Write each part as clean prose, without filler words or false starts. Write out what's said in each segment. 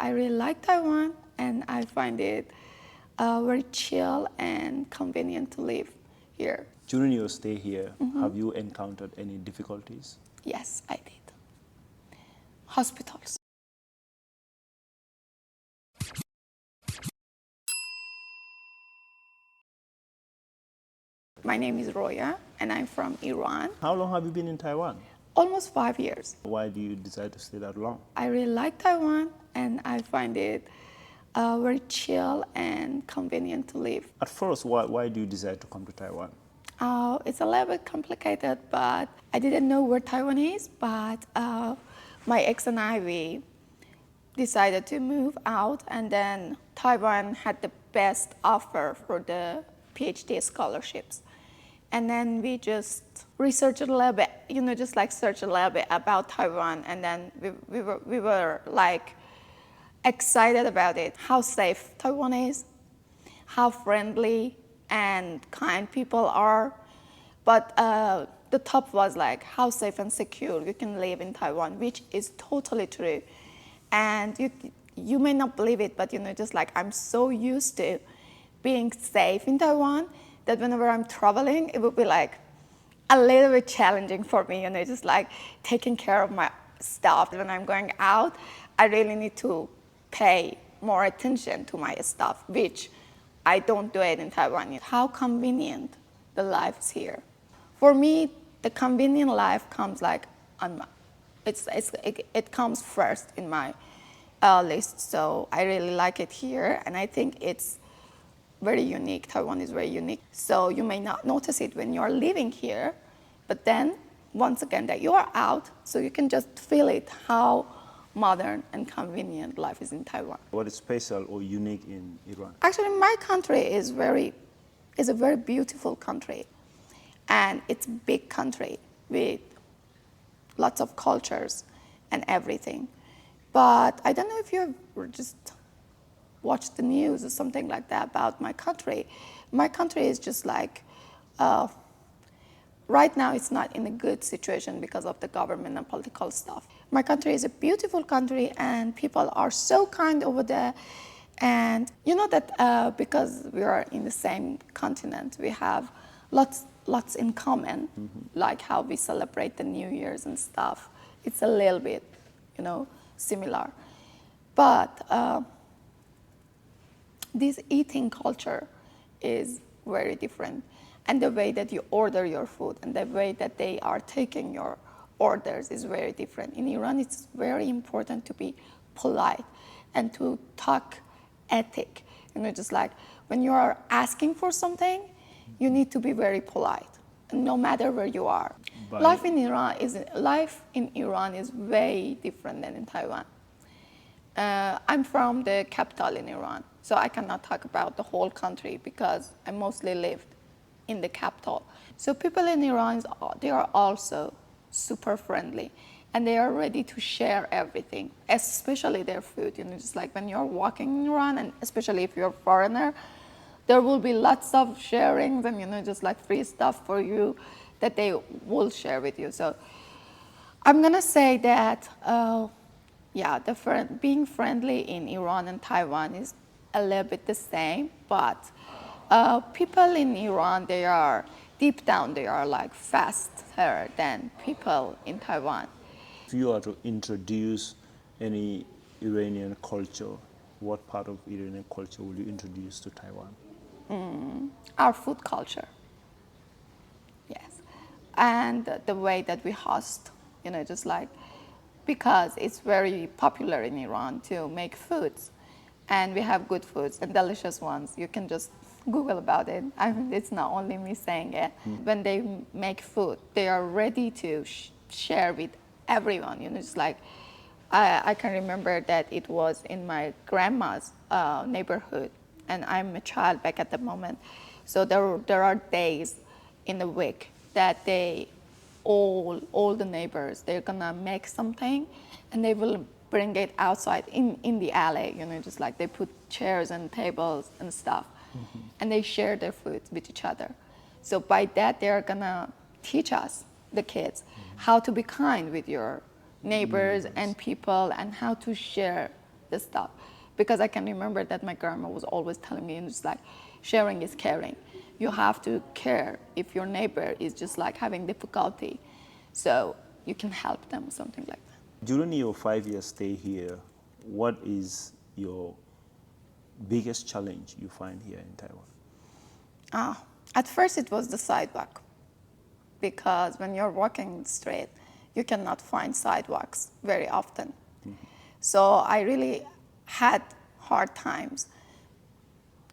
I really like Taiwan, and I find it very chill and convenient to live here. During your stay here, have you encountered any difficulties? Yes, I did. Hospitals. My name is Roya, and I'm from Iran. How long have you been in Taiwan? Almost 5 years. Why do you decide to stay that long? I really like Taiwan, and I find it very chill and convenient to live. At first, why do you decide to come to Taiwan? It's a little bit complicated, but I didn't know where Taiwan is, but my ex and I, we decided to move out, and then Taiwan had the best offer for the PhD scholarships. And then we just researched a little bit, just like search a little bit about Taiwan, and then we were like excited about it, how safe Taiwan is, how friendly and kind people are. But the top was like how safe and secure you can live in Taiwan, which is totally true. And you may not believe it, but just like I'm so used to being safe in Taiwan that whenever I'm traveling, it would be like a little bit challenging for me, just like taking care of my stuff. When I'm going out, I really need to pay more attention to my stuff, which I don't do it in Taiwan. How convenient the life is here. For me, the convenient life comes like it comes first in my list. So I really like it here, and I think it's very unique. Taiwan is very unique. So you may not notice it when you're living here, but then once again that you are out, so you can just feel it, how modern and convenient life is in Taiwan. What is special or unique in Iran? Actually, my country is a very beautiful country, and it's a big country with lots of cultures and everything. But I don't know if you just watched the news or something like that about my country. My country is just like, right now it's not in a good situation because of the government and political stuff. My country is a beautiful country, and people are so kind over there. And you know that because we are in the same continent, we have lots in common, like how we celebrate the New Year's and stuff. It's a little bit, similar. But this eating culture is very different. And the way that you order your food and the way that they are taking your orders is very different. In Iran, it's very important to be polite and to talk ethic. Just like when you are asking for something, you need to be very polite, no matter where you are. Life in Iran is way different than in Taiwan. I'm from the capital in Iran, so I cannot talk about the whole country because I mostly lived in the capital. So people in Iran, they are also super friendly, and they are ready to share everything, especially their food. Just like when you're walking in Iran, and especially if you're a foreigner, there will be lots of sharings and just like free stuff for you that they will share with you. So I'm gonna say that being friendly in Iran and Taiwan is a little bit the same, but people in Iran, they are deep down, they are like faster than people in Taiwan. If you are to introduce any Iranian culture, what part of Iranian culture will you introduce to Taiwan? Our food culture, yes, and the way that we host, just like, because it's very popular in Iran to make foods, and we have good foods and delicious ones. You can just Google about it. It's not only me saying it. When they make food, they are ready to share with everyone. Just like, I can remember that it was in my grandma's neighborhood, and I'm a child back at the moment. So there are days in the week that all the neighbors, they're gonna make something, and they will bring it outside in the alley, just like they put chairs and tables and stuff, and they share their food with each other. So by that, they're gonna teach us, the kids, how to be kind with your neighbors and people, and how to share this stuff. Because I can remember that my grandma was always telling me, and it's like, sharing is caring. You have to care if your neighbor is just like having difficulty, so you can help them or something like that. During your 5-year stay here, what is your biggest challenge you find here in Taiwan? At first it was the sidewalk, because when you're walking straight, you cannot find sidewalks very often. So I really had hard times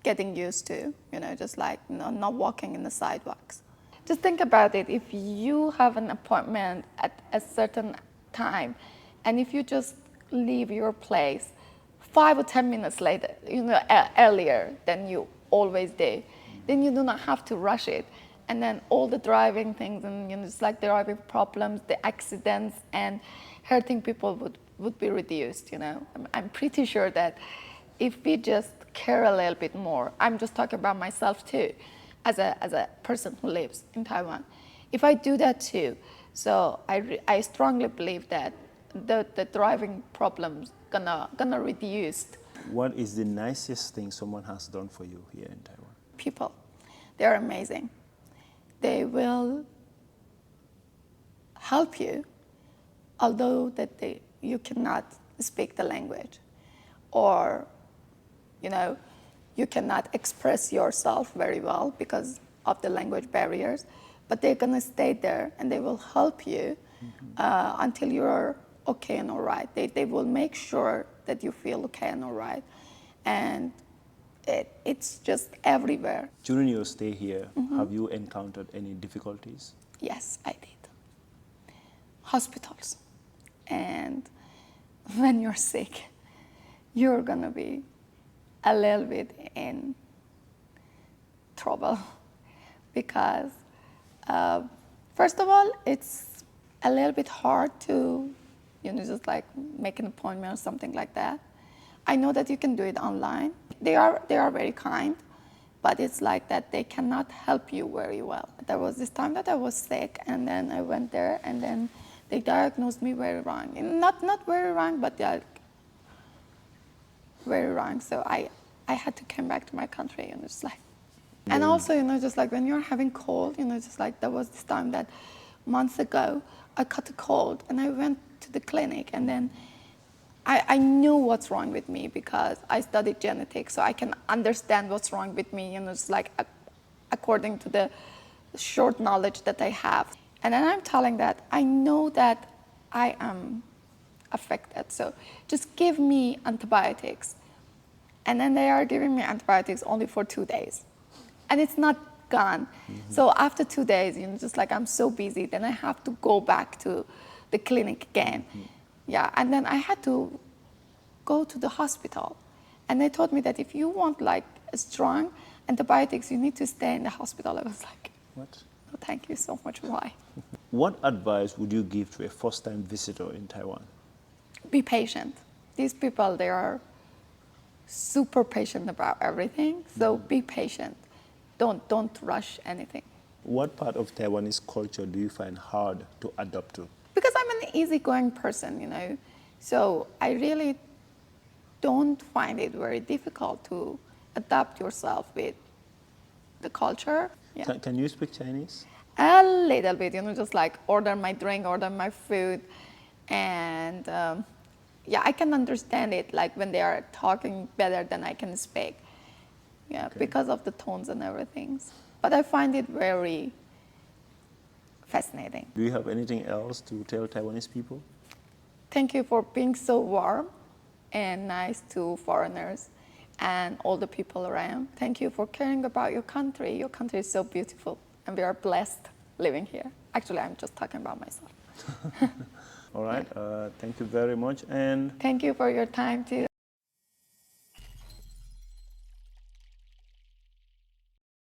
getting used to, just like not walking in the sidewalks. Just think about it. If you have an appointment at a certain time, and if you just leave your place 5 or 10 minutes later, earlier than you always do, then you do not have to rush it. And then all the driving things and just like the driving problems, the accidents and hurting people would be reduced. I'm pretty sure that if we just care a little bit more, I'm just talking about myself too, as a person who lives in Taiwan. If I do that too, so I strongly believe that the driving problems gonna reduce. What is the nicest thing someone has done for you here in Taiwan? People, they're amazing. They will help you, although that you cannot speak the language, or you cannot express yourself very well because of the language barriers, but they're gonna stay there and they will help you until you're okay and all right. They will make sure that you feel okay and all right. And it's just everywhere. During your stay here, have you encountered any difficulties? Yes, I did. Hospitals. And when you're sick, you're gonna be a little bit in trouble because first of all, it's a little bit hard to just like make an appointment or something like that. I know that you can do it online. They are very kind, but it's like that they cannot help you very well. There was this time that I was sick, and then I went there, and then they diagnosed me very wrong. Not very wrong, but very wrong. So I had to come back to my country, and it's like, and also just like when you're having cold, just like there was this time that months ago I caught a cold, and I went to the clinic, and then I knew what's wrong with me because I studied genetics, so I can understand what's wrong with me, it's like according to the short knowledge that I have. And then I'm telling that I know that I am affected, so just give me antibiotics. And then they are giving me antibiotics only for 2 days, and it's not gone. So after 2 days, just like I'm so busy, then I have to go back to the clinic again. Yeah, and then I had to go to the hospital, and they told me that if you want like a strong antibiotics, you need to stay in the hospital. I was like, what? Oh, thank you so much. Why? What advice would you give to a first-time visitor in Taiwan? Be patient. These people, they are super patient about everything. So be patient. Don't rush anything. What part of Taiwanese culture do you find hard to adapt to? Because I'm an easygoing person, so I really don't find it very difficult to adapt yourself with the culture. Yeah. Can you speak Chinese? A little bit, just like order my drink, order my food, and yeah, I can understand it, like when they are talking better than I can speak. Yeah, okay. Because of the tones and everything. But I find it very fascinating. Do you have anything else to tell Taiwanese people? Thank you for being so warm and nice to foreigners and all the people around. Thank you for caring about your country. Your country is so beautiful, and we are blessed living here. Actually, I'm just talking about myself. All right. Thank you very much. And thank you for your time too.